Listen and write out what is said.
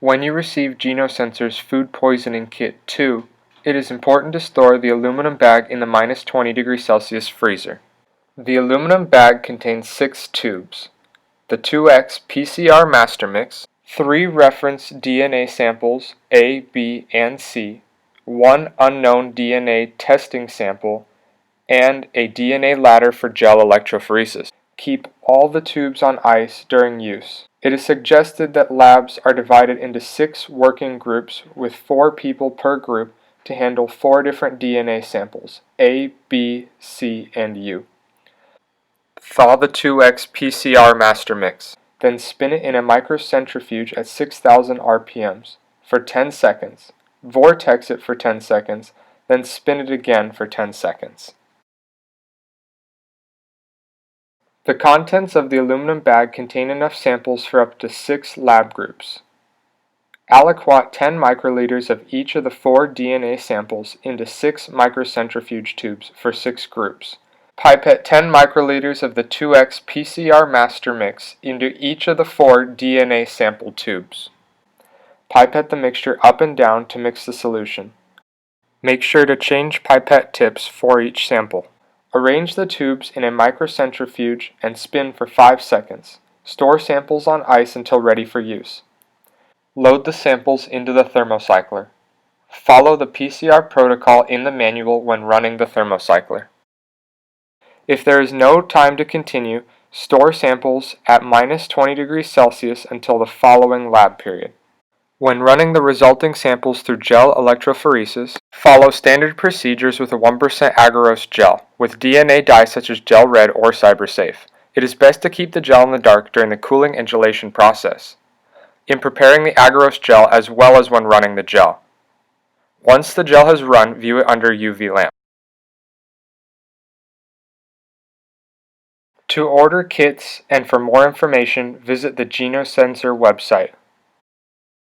When you receive GenoSensor's Food Poisoning Kit 2, it is important to store the aluminum bag in the -20°C freezer. The aluminum bag contains 6 tubes, the 2X PCR master mix, 3 reference DNA samples A, B, and C, 1 unknown DNA testing sample, and a DNA ladder for gel electrophoresis. Keep all the tubes on ice during use. It is suggested that labs are divided into 6 working groups with 4 people per group to handle 4 different DNA samples, A, B, C, and U. Thaw the 2X PCR master mix, then spin it in a microcentrifuge at 6,000 RPMs for 10 seconds, vortex it for 10 seconds, then spin it again for 10 seconds. The contents of the aluminum bag contain enough samples for up to 6 lab groups. Aliquot 10 microliters of each of the 4 DNA samples into 6 microcentrifuge tubes for 6 groups. Pipette 10 microliters of the 2X PCR master mix into each of the 4 DNA sample tubes. Pipette the mixture up and down to mix the solution. Make sure to change pipette tips for each sample. Arrange the tubes in a microcentrifuge and spin for 5 seconds. Store samples on ice until ready for use. Load the samples into the thermocycler. Follow the PCR protocol in the manual when running the thermocycler. If there is no time to continue, store samples at -20°C until the following lab period. When running the resulting samples through gel electrophoresis, follow standard procedures with a 1% agarose gel, with DNA dye such as gel red or CyberSafe. It is best to keep the gel in the dark during the cooling and gelation process, in preparing the agarose gel as well as when running the gel. Once the gel has run, view it under UV lamp. To order kits and for more information, visit the GenoSensor website.